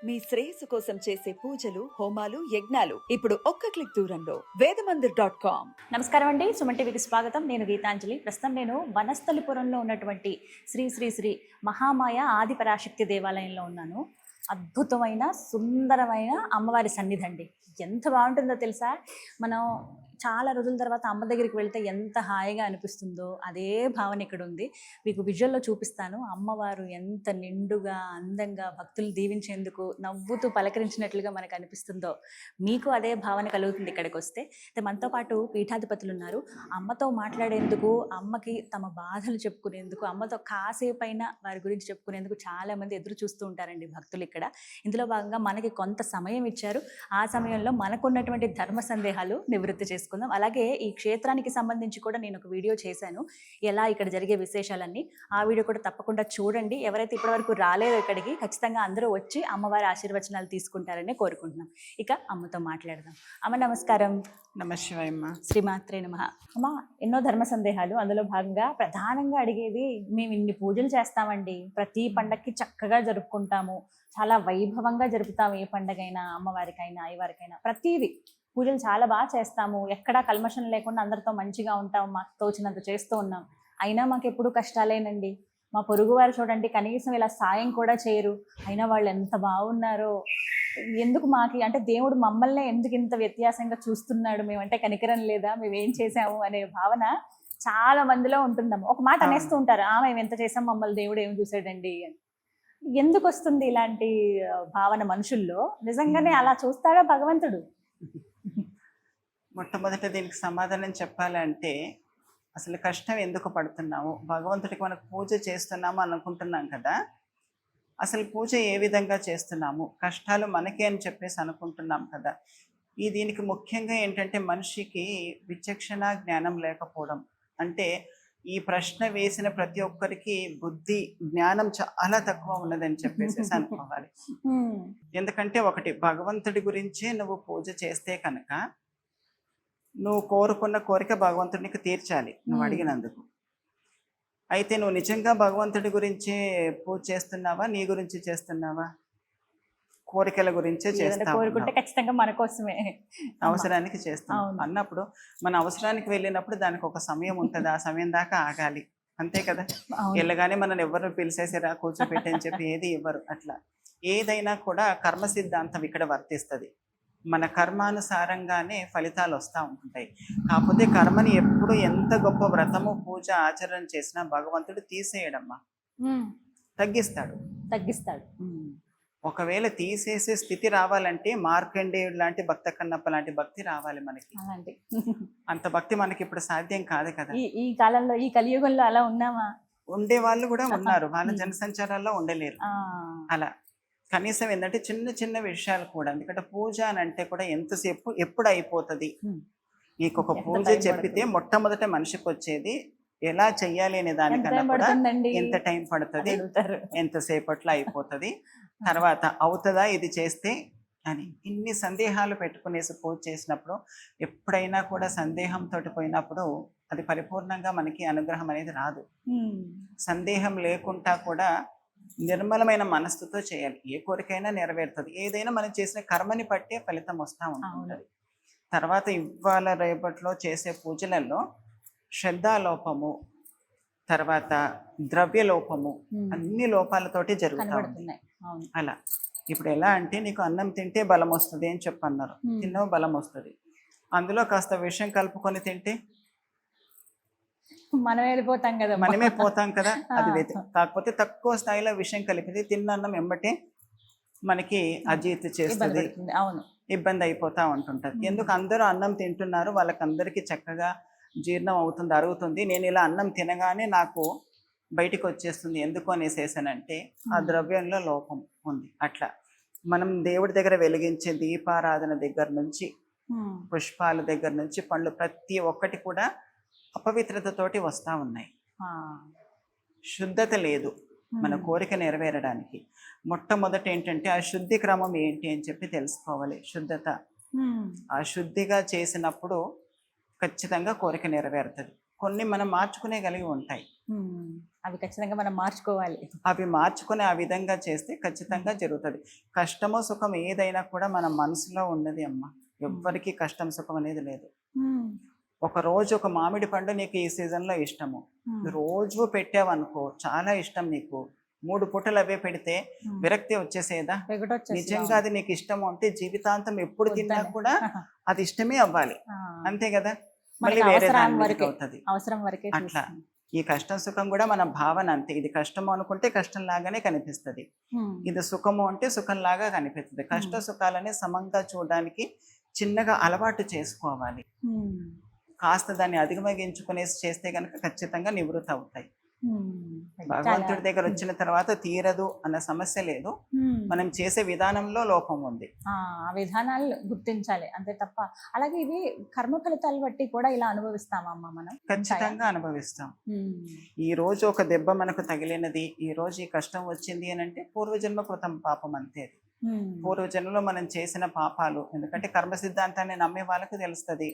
మీ శ్రేయస్సు కోసం చేసే పూజలు హోమాలు యజ్ఞాలు ఇప్పుడు ఒక్క క్లిక్ దూరంలో వేదమందిర్.com. నమస్కారం అండి, సుమన్ టీవీకి స్వాగతం. నేను గీతాంజలి. ప్రస్తుతం నేను వనస్థలిపురంలో ఉన్నటువంటి శ్రీ శ్రీ శ్రీ మహామాయ ఆదిపరాశక్తి దేవాలయంలో ఉన్నాను. అద్భుతమైన సుందరమైన అమ్మవారి సన్నిధి అండి. ఎంత బాగుంటుందో తెలుసా? మనం చాలా రోజుల తర్వాత అమ్మ దగ్గరికి వెళ్తే ఎంత హాయిగా అనిపిస్తుందో అదే భావన ఇక్కడ ఉంది. మీకు విజువల్లో చూపిస్తాను. అమ్మవారు ఎంత నిండుగా అందంగా భక్తులు దీవించేందుకు నవ్వుతూ పలకరించినట్లుగా మనకు అనిపిస్తుందో మీకు అదే భావన కలుగుతుంది ఇక్కడికి వస్తే. అయితే మనతో పాటు పీఠాధిపతులు ఉన్నారు. అమ్మతో మాట్లాడేందుకు, అమ్మకి తమ బాధలు చెప్పుకునేందుకు, అమ్మతో కాసేపు అయినా వారి గురించి చెప్పుకునేందుకు చాలా మంది ఎదురు చూస్తూ ఉంటారండి భక్తులు ఇక్కడ. ఇందులో భాగంగా మనకి కొంత సమయం ఇచ్చారు. ఆ సమయంలో మనకున్నటువంటి ధర్మ సందేహాలు నివృత్తి చేసుకుందాం. అలాగే ఈ క్షేత్రానికి సంబంధించి కూడా నేను ఒక వీడియో చేశాను, ఎలా ఇక్కడ జరిగే విశేషాలన్నీ. ఆ వీడియో కూడా తప్పకుండా చూడండి. ఎవరైతే ఇప్పటివరకు రాలేదో ఇక్కడికి, ఖచ్చితంగా అందరూ వచ్చి అమ్మవారి ఆశీర్వచనాలు తీసుకుంటారని కోరుకుంటున్నాం. ఇక అమ్మతో మాట్లాడదాం. అమ్మ నమస్కారం. నమశివాయమ్మ. శ్రీమాత్రే నమః. అమ్మ, ఎన్నో ధర్మ సందేహాలు, అందులో భాగంగా ప్రధానంగా అడిగేది, మేము ఇన్ని పూజలు చేస్తామండి, ప్రతి పండక్కి చక్కగా జరుపుకుంటాము, చాలా వైభవంగా జరుపుతాము, ఏ పండగైనా, అమ్మవారికైనా అయ్యవారికైనా ప్రతిదీ పూజలు చాలా బాగా చేస్తాము, ఎక్కడా కల్మషం లేకుండా అందరితో మంచిగా ఉంటాము, మాకు తోచినంత చేస్తూ ఉన్నాం. అయినా మాకు ఎప్పుడు కష్టాలేనండి. మా పొరుగు వారు చూడండి, కనీసం ఇలా సాయం కూడా చేయరు, అయినా వాళ్ళు ఎంత బాగున్నారో. ఎందుకు మాకి అంటే దేవుడు మమ్మల్ని ఎందుకు ఇంత వ్యత్యాసంగా చూస్తున్నాడు, మేమంటే కనికరం లేదా, మేమేం చేసాము అనే భావన చాలా మందిలో ఉంటుందమ్మ. ఒక మాట అనేస్తూ ఉంటారు, మేము ఎంత చేసాం, మమ్మల్ని దేవుడు ఏం చూసాడండి అని. ఎందుకు వస్తుంది ఇలాంటి భావన మనుషుల్లో? నిజంగానే అలా చూస్తాడా భగవంతుడు? మొట్టమొదట దీనికి సమాధానం చెప్పాలంటే, అసలు కష్టం ఎందుకు పడుతున్నాము, భగవంతుడికి మనకు పూజ చేస్తున్నాము అనుకుంటున్నాం కదా, అసలు పూజ ఏ విధంగా చేస్తున్నాము, కష్టాలు మనకే అని చెప్పేసి అనుకుంటున్నాం కదా. దీనికి ముఖ్యంగా ఏంటంటే మనిషికి విచక్షణ జ్ఞానం లేకపోవడం. అంటే ఈ ప్రశ్న వేసిన ప్రతి ఒక్కరికి బుద్ధి జ్ఞానం చాలా తక్కువ ఉన్నదని చెప్పేసి అనుకోవాలి. ఎందుకంటే ఒకటి, భగవంతుడి గురించే నువ్వు పూజ చేస్తే కనుక నువ్వు కోరుకున్న కోరిక భగవంతుడికి తీర్చాలి నువ్వు అడిగినందుకు. అయితే నువ్వు నిజంగా భగవంతుడి గురించే పూజ చేస్తున్నావా, నీ గురించి చేస్తున్నావా? కోరికల గురించే చేస్తావు, ఖచ్చితంగా మన కోసమే, అవసరానికి చేస్తాం అన్నప్పుడు మన అవసరానికి వెళ్ళినప్పుడు దానికి ఒక సమయం ఉంటుంది, ఆ సమయం దాకా ఆగాలి, అంతే కదా. వెళ్ళగానే మనం ఎవరు పిలిచేసిరా కూర్చోపెట్టి అని చెప్పి ఏది ఇవ్వరు. అట్లా ఏదైనా కూడా కర్మ సిద్ధాంతం ఇక్కడ వర్తిస్తుంది. మన కర్మానుసారంగానే ఫలితాలు వస్తూ ఉంటాయి. కాకపోతే కర్మని ఎప్పుడు ఎంత గొప్ప వ్రతము పూజ ఆచరణ చేసినా భగవంతుడు తీసేయడమ్మా, తగ్గిస్తాడు. ఒకవేళ తీసేసే స్థితి రావాలంటే మార్కండేయుడు లాంటి భక్త కన్నప్ప లాంటి భక్తి రావాలి మనకి. అంత భక్తి మనకి ఇప్పుడు సాధ్యం కాదు కదా. ఈ కాలంలో, ఈ కలియుగంలో అలా ఉన్నామా? ఉండే వాళ్ళు కూడా ఉన్నారు, వాళ్ళ జనసంచారాల్లో ఉండలేరు. అలా కనీసం ఏంటంటే చిన్న చిన్న విషయాలు కూడా, ఎందుకంటే పూజ అని అంటే కూడా ఎంతసేపు ఎప్పుడు అయిపోతుంది. నీకు ఒక పూజ చెప్పితే మొట్టమొదట మనిషికి వచ్చేది ఎలా చెయ్యాలి అనే దానికన్నా కూడా ఎంత టైం పడుతుంది, ఎంతసేపట్లో అయిపోతుంది, తర్వాత అవుతుందా ఇది చేస్తే అని ఇన్ని సందేహాలు పెట్టుకునేసి పూజ చేసినప్పుడు, ఎప్పుడైనా కూడా సందేహంతో పోయినప్పుడు అది పరిపూర్ణంగా మనకి అనుగ్రహం అనేది రాదు. సందేహం లేకుండా కూడా నిర్మలమైన మనస్సుతో చేయాలి. ఏ కోరికైనా నెరవేరుతుంది. ఏదైనా మనం చేసిన కర్మని పట్టే ఫలితం వస్తూ ఉంటుంది. తర్వాత ఇవాళ రేపట్లో చేసే పూజలలో శ్రద్ధాలోపము, తర్వాత ద్రవ్యలోపము, అన్ని లోపాలతోటి జరుగుతుంది. అలా ఇప్పుడు ఎలా అంటే, నీకు అన్నం తింటే బలం వస్తుంది అని చెప్పన్నారు, తిన్నో బలం వస్తుంది. అందులో కాస్త విషం కలుపుకొని తింటే మనమే పోతాం కదా. అది కాకపోతే తక్కువ స్థాయిలో విషయం కలిపితే తిన్న అన్నం వెంబటే మనకి అజీర్తి చేస్తుంది, ఇబ్బంది అయిపోతా ఉంటుంటది. ఎందుకు అందరూ అన్నం తింటున్నారు, వాళ్ళకందరికీ చక్కగా జీర్ణం అవుతుంది, అరుగుతుంది. నేను ఇలా అన్నం తినగానే నాకు బయటికి వచ్చేస్తుంది, ఎందుకు అనేసేసానంటే ఆ ద్రవ్యంలో లోపం ఉంది. అట్లా మనం దేవుడి దగ్గర వెలిగించే దీపారాధన దగ్గర నుంచి, పుష్పాల దగ్గర నుంచి, పండ్లు ప్రతి ఒక్కటి కూడా అపవిత్రతతోటి వస్తూ ఉన్నాయి. శుద్ధత లేదు మన కోరిక నెరవేరడానికి. మొట్టమొదట ఏంటంటే ఆ శుద్ధి క్రమం ఏంటి అని చెప్పి తెలుసుకోవాలి. శుద్ధత, ఆ శుద్ధిగా చేసినప్పుడు ఖచ్చితంగా కోరిక నెరవేరుతుంది. కొన్ని మనం మార్చుకునే కలిగి ఉంటాయి. అవి ఖచ్చితంగా మనం మార్చుకోవాలి. అవి మార్చుకొని ఆ విధంగా చేస్తే ఖచ్చితంగా జరుగుతుంది. కష్టమో సుఖం ఏదైనా కూడా మన మనసులో ఉన్నది అమ్మ. ఎవ్వరికీ కష్టం సుఖం అనేది లేదు. ఒక రోజు ఒక మామిడి పండు నీకు ఈ సీజన్లో ఇష్టము, రోజు పెట్టావనుకో చాలా ఇష్టం నీకు, 3 పూటలు అవే పెడితే విరక్తి వచ్చేసేదా? నిజంగా అది నీకు ఇష్టము అంటే జీవితాంతం ఎప్పుడు తిన్నా కూడా అది ఇష్టమే అవ్వాలి, అంతే కదా. మళ్ళీ వేరే దాని మీదకి అవుతుంది. అవసరం వరకే అట్లా ఈ కష్టం సుఖం కూడా మన భావన అంతే. ఇది కష్టము అనుకుంటే కష్టం లాగానే కనిపిస్తుంది, ఇది సుఖము అంటే సుఖం లాగా కనిపిస్తుంది. కష్ట సుఖాలని సమంగా చూడడానికి చిన్నగా అలవాటు చేసుకోవాలి. కాస్త దాన్ని అధిగమించుకునేసి చేస్తే కనుక ఖచ్చితంగా నివృత్తి అవుతాయి. భగవంతుడి దగ్గర వచ్చిన తర్వాత తీరదు అన్న సమస్య లేదు, మనం చేసే విధానంలో లోపం ఉంది. ఆ విధానాలు గుర్తించాలి అంతే తప్ప. అలాగే ఇవి కర్మ ఫలితాలు బట్టి కూడా ఇలా అనుభవిస్తామమ్మా మనం? ఖచ్చితంగా అనుభవిస్తాం. ఈ రోజు ఒక దెబ్బ మనకు తగిలినది, ఈ రోజు ఈ కష్టం వచ్చింది అని అంటే పూర్వజన్మ కృతం పాపం అంతే. పూర్వజన్మలో మనం చేసిన పాపాలు, ఎందుకంటే కర్మ సిద్ధాంతాన్ని నమ్మే వాళ్ళకి తెలుస్తుంది,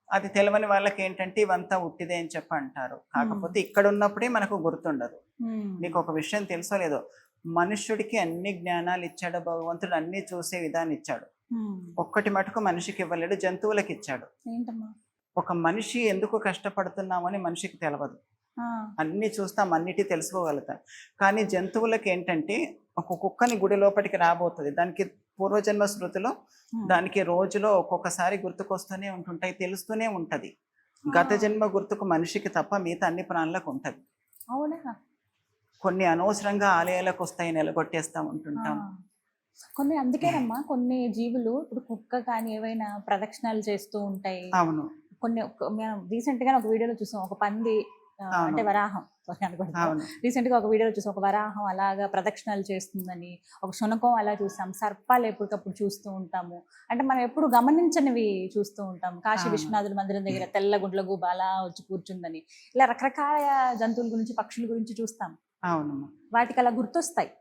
అది తెలియని వాళ్ళకి ఏంటంటే ఇవంతా ఉట్టిదే అని చెప్పి అంటారు. కాకపోతే ఇక్కడ ఉన్నప్పుడే మనకు గుర్తుండదు. మీకు ఒక విషయం తెలుసో లేదో, మనుష్యుడికి అన్ని జ్ఞానాలు ఇచ్చాడు భగవంతుడు, అన్ని చూసే విధానం ఇచ్చాడు. ఒక్కటి మటుకు మనిషికి ఇవ్వలేడు, జంతువులకి ఇచ్చాడు. ఒక మనిషి ఎందుకు కష్టపడుతున్నామని మనిషికి తెలియదు. అన్ని చూస్తాం, అన్నిటి తెలుసుకోగలుగుతాం. కానీ జంతువులకి ఏంటంటే ఒక కుక్కని గుడి లోపలికి రాబోతుంది, దానికి పూర్వజన్మ స్మృతిలో దానికి రోజులో ఒక్కొక్కసారి గుర్తుకొస్తూనే ఉంటుంటాయి, తెలుస్తూనే ఉంటది. గత జన్మ గుర్తుకు మనిషికి తప్ప మిగతా అన్ని ప్రాణులకు ఉంటది. కొన్ని అనవసరంగా ఆలయాలకు వస్తాయి, నిలగొట్టేస్తా ఉంటుంటాం. కొన్ని అందుకేనమ్మా కొన్ని జీవులు, ఇప్పుడు కుక్క కానీ ఏవైనా ప్రదక్షిణాలు చేస్తూ ఉంటాయి. అవును, కొన్ని రీసెంట్ గా ఒక వీడియోలో చూసాం, ఒక పంది అంటే వరాహం రీసెంట్ గా ఒక వీడియోలో చూసాం, ఒక వరాహం అలాగా ప్రదక్షిణాలు చేస్తుందని. ఒక శునకం అలా చూసాం, సర్పాలు ఎప్పటికప్పుడు చూస్తూ ఉంటాము. అంటే మనం ఎప్పుడు గమనించనివి చూస్తూ ఉంటాం. కాశీ విశ్వనాథుల మందిరం దగ్గర తెల్ల గుడ్ల గూబ అలా వచ్చి కూర్చుందని, ఇలా రకరకాల జంతువుల గురించి పక్షుల గురించి చూస్తాం. అవును, వాటికి అలా గుర్తొస్తాయి.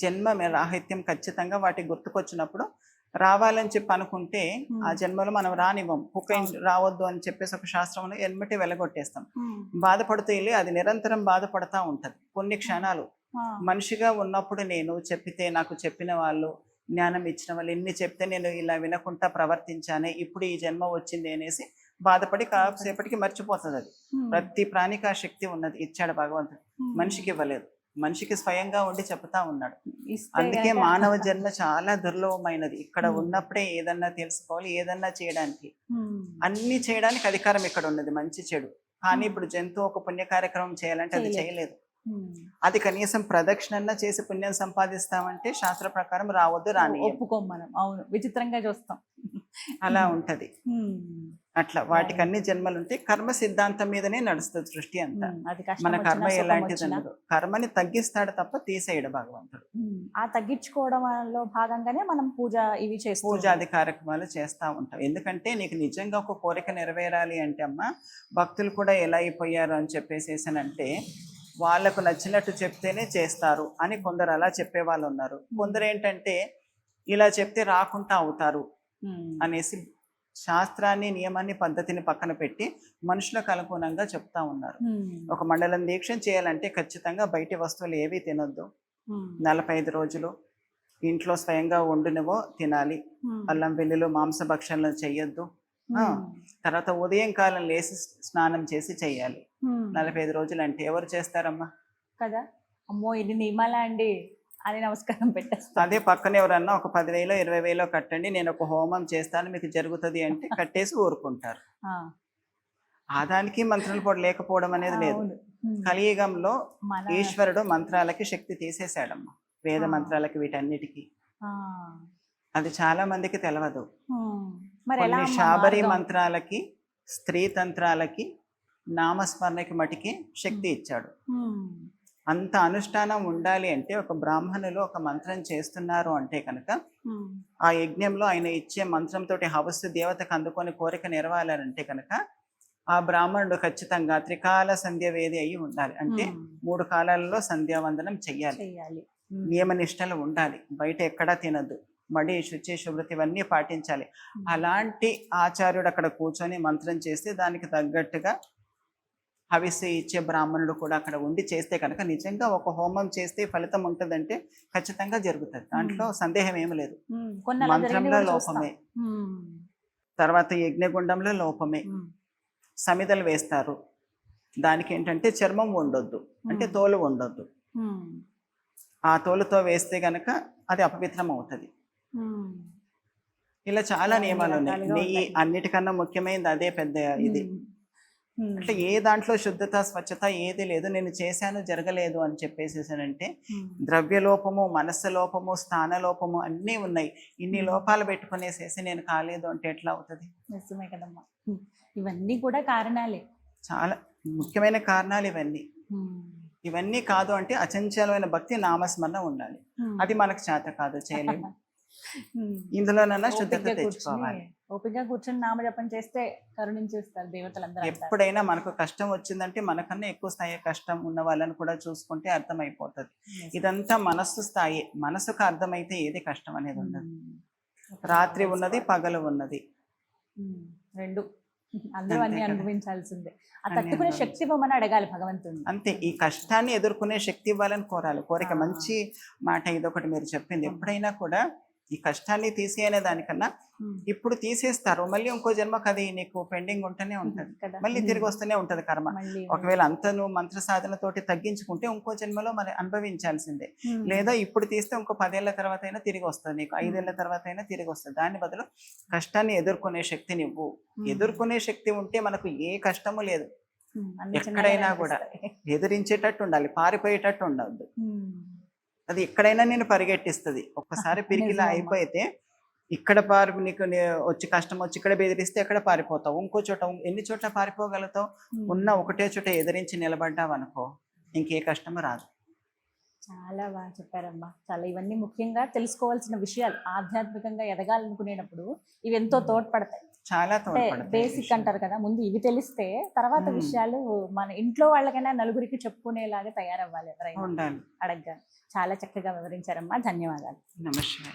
జన్మ రాహిత్యం ఖచ్చితంగా వాటికి గుర్తుకొచ్చినప్పుడు రావాలని చెప్పి అనుకుంటే ఆ జన్మలో మనం రానివ్వం. కుక్క రావద్దు అని చెప్పేసి ఒక శాస్త్రంలో ఎన్మటి వెలగొట్టేస్తాం. బాధపడుతూ వెళ్ళి అది నిరంతరం బాధపడతా ఉంటది. కొన్ని క్షణాలు మనిషిగా ఉన్నప్పుడు నేను చెప్పితే, నాకు చెప్పిన వాళ్ళు, జ్ఞానం ఇచ్చిన వాళ్ళు ఎన్ని చెప్తే నేను ఇలా వినకుండా ప్రవర్తించానే, ఇప్పుడు ఈ జన్మ వచ్చింది అనేసి బాధపడి కాసేపటికి మర్చిపోతుంది. అది ప్రతి ప్రాణికి ఆ శక్తి ఉన్నది, ఇచ్చాడు భగవంతుడు, మనిషికి ఇవ్వలేదు. మనిషికి స్వయంగా ఉండి చెప్తా ఉన్నాడు. అందుకే మానవ జన్మ చాలా దుర్లభమైనది. ఇక్కడ ఉన్నప్పుడే ఏదన్నా తెలుసుకోవాలి, ఏదన్నా చేయడానికి, అన్ని చేయడానికి అధికారం ఇక్కడ ఉన్నది, మంచి చెడు. కానీ ఇప్పుడు జంతువు ఒక పుణ్య కార్యక్రమం చేయాలంటే అది చేయలేదు. అది కనీసం ప్రదక్షిణ చేసి పుణ్యం సంపాదిస్తామంటే శాస్త్ర ప్రకారం రావద్దు, రాని ఒప్పుకోం మనం. అవును, విచిత్రంగా చూస్తాం. అలా ఉంటది. అట్లా వాటికి అన్ని జన్మలు ఉంటాయి. కర్మ సిద్ధాంతం మీదనే నడుస్తుంది సృష్టి అంతా. మన కర్మ ఎలాంటిది అన్నది, కర్మని తగ్గిస్తాడు తప్ప తీసేయడు భగవంతుడు. ఆ తగ్గించుకోవడంలో భాగంగానే మనం పూజ ఇవి చేస్తాం, పూజాది కార్యక్రమాలు చేస్తూ ఉంటాం. ఎందుకంటే నీకు నిజంగా ఒక కోరిక నెరవేరాలి అంటే అమ్మ, భక్తులు కూడా ఎలా అయిపోయారు అని చెప్పేసేసానంటే వాళ్ళకు నచ్చినట్టు చెప్తేనే చేస్తారు అని కొందరు అలా చెప్పే వాళ్ళు ఉన్నారు. కొందరు ఏంటంటే ఇలా చెప్తే రాకుండా అవుతారు అనేసి శాస్త్రాన్ని, నియమాన్ని, పద్ధతిని పక్కన పెట్టి మనుషులకు అనుగుణంగా చెప్తా ఉన్నారు. ఒక మండలం దీక్ష చేయాలంటే ఖచ్చితంగా బయటి వస్తువులు ఏవి తినొద్దు, 45 రోజులు ఇంట్లో స్వయంగా వండినవో తినాలి, అల్లం వెల్లుల్లి మాంసభక్షణలు చెయ్యొద్దు. తర్వాత ఉదయం కాలం లేసి స్నానం చేసి చెయ్యాలి. 45 రోజులు అంటే ఎవరు చేస్తారమ్మా కదా? అమ్మో ఇది నియమాలా అండి అని నమస్కారం పెట్టేస్తాను. అదే పక్కన ఎవరన్నా ఒక 10,000 20,000 కట్టండి, నేను ఒక హోమం చేస్తాను మీకు జరుగుతుంది అంటే కట్టేసి ఊరుకుంటారు. ఆదానికి మంత్రుల పొడి లేకపోవడం అనేది లేదు. కలియుగంలో ఈశ్వరుడు మంత్రాలకి శక్తి తీసేశాడమ్మా, వేద మంత్రాలకి, వీటన్నిటికీ. అది చాలా మందికి తెలియదు. కొన్ని శాబరి మంత్రాలకి, స్త్రీ తంత్రాలకి, నామస్మరణకి మటుకి శక్తి ఇచ్చాడు. అంత అనుష్ఠానం ఉండాలి అంటే ఒక బ్రాహ్మణులు ఒక మంత్రం చేస్తున్నారు అంటే కనుక ఆ యజ్ఞంలో ఆయన ఇచ్చే మంత్రంతో హవస్సు దేవతకు అందుకొని కోరిక నెరవేరాలంటే కనుక ఆ బ్రాహ్మణుడు ఖచ్చితంగా త్రికాల సంధ్య వేది అయి ఉండాలి. అంటే 3 కాలాలలో సంధ్యావందనం చెయ్యాలి, నియమనిష్టలు ఉండాలి, బయట ఎక్కడా తినద్దు, మడి శుచి శుభ్రత ఇవన్నీ పాటించాలి. అలాంటి ఆచార్యుడు అక్కడ కూర్చొని మంత్రం చేస్తే దానికి తగ్గట్టుగా హవిస్సు ఇచ్చే బ్రాహ్మణుడు కూడా అక్కడ ఉండి చేస్తే కనుక నిజంగా ఒక హోమం చేస్తే ఫలితం ఉంటుందంటే ఖచ్చితంగా జరుగుతుంది. దాంట్లో సందేహం ఏమి లేదు. కొన్ని అలా జరిగినవి మంత్రంలో కూడా చూస్తాం. లోపమే, తర్వాత యజ్ఞగుండంలో లోపమే. సమిదలు వేస్తారు, దానికి ఏంటంటే చర్మం ఉండొద్దు, అంటే తోలు ఉండొద్దు. ఆ తోలుతో వేస్తే గనక అది అపవిత్రం అవుతుంది. ఇలా చాలా నియమాలు ఉన్నాయి. నెయ్యి అన్నిటికన్నా ముఖ్యమైనది అదే పెద్ద ఇది. అంటే ఏ దాంట్లో శుద్ధత స్వచ్ఛత ఏది లేదు. నేను చేశాను జరగలేదు అని చెప్పేసేసానంటే ద్రవ్య లోపము, మనస్సు లోపము, స్థాన లోపము అన్నీ ఉన్నాయి. ఇన్ని లోపాలు పెట్టుకునేసేసి నేను కాలేదు అంటే ఎట్లా అవుతుంది? నిజమే కదమ్మా. ఇవన్నీ కూడా కారణాలే, చాలా ముఖ్యమైన కారణాలు ఇవన్నీ. ఇవన్నీ కాదు అంటే అచంచలమైన భక్తి నామస్మరణ ఉండాలి. అది మనకు చేత కాదు, చేయలేము. ఇందులోనన్నా శుద్ధత తెచ్చుకోవాలి. ఓపికగా కూర్చొని నామజపం చేస్తే కరుణించేస్తారు దేవతలందరూ. ఎప్పుడైనా మనకు కష్టం వచ్చిందంటే మనకన్నా ఎక్కువ స్థాయి కష్టం ఉన్న వాళ్ళని కూడా చూసుకుంటే అర్థమైపోతుంది. ఇదంతా మనస్సు స్థాయి. మనసుకు అర్థమైతే ఏది కష్టం అనేది ఉండదు. రాత్రి ఉన్నది, పగలు ఉన్నది, రెండు అందరూ అన్ని అనుభవించాల్సిందే. ఆ తట్టుకునే శక్తి ఇవ్వమని అడగాలి భగవంతుని. అంతే. ఈ కష్టాన్ని ఎదుర్కొనే శక్తి ఇవ్వాలని కోరాలి. కోరిక మంచి మాట. ఇదొకటి మీరు చెప్పింది. ఎప్పుడైనా కూడా ఈ కష్టాన్ని తీసేయనే దానికన్నా ఇప్పుడు తీసేస్తారు, మళ్ళీ ఇంకో జన్మకు అది నీకు పెండింగ్ ఉంటూనే ఉంటది, మళ్ళీ తిరిగి వస్తూనే ఉంటది కర్మ. ఒకవేళ అంత నువ్వు మంత్ర సాధనతోటి తగ్గించుకుంటే ఇంకో జన్మలో మరి అనుభవించాల్సిందే. లేదా ఇప్పుడు తీస్తే ఇంకో 10 ఏళ్ల తర్వాత అయినా తిరిగి వస్తుంది, నీకు 5 ఏళ్ల తర్వాత అయినా తిరిగి వస్తుంది. దాని బదులు కష్టాన్ని ఎదుర్కొనే శక్తి నువ్వు. ఎదుర్కొనే శక్తి ఉంటే మనకు ఏ కష్టము లేదు. ఎక్కడైనా కూడా ఎదిరించేటట్టు ఉండాలి, పారిపోయేటట్టు ఉండవద్దు. అది ఎక్కడైనా నేను పరిగెట్టిస్తుంది. ఒక్కసారి పిరికిలా అయిపోతే ఇక్కడ నీకు వచ్చి కష్టం వచ్చి ఇక్కడ బెదిరిస్తే ఎక్కడ పారిపోతావు? ఇంకో చోట, ఎన్ని చోట్ల పారిపోగలుగుతావు? ఉన్న ఒకటే చోట ఎదిరించి నిలబడ్డావు అనుకో, ఇంకే కష్టము రాదు. చాలా బాగా చెప్పారమ్మా. చాలా ఇవన్నీ ముఖ్యంగా తెలుసుకోవాల్సిన విషయాలు. ఆధ్యాత్మికంగా ఎదగాలనుకునేటప్పుడు ఇవి ఎంతో తోడ్పడతాయి. చాలా తోడ్పడతాయి. బేసిక్ అంటారు కదా, ముందు ఇవి తెలిస్తే తర్వాత విషయాలు మన ఇంట్లో వాళ్ళకైనా నలుగురికి చెప్పుకునేలాగా తయారవ్వాలి ఎవరైనా ఉండాలి. అడగ్గా. చాలా చక్కగా వివరించారమ్మా. ధన్యవాదాలు. నమస్తే.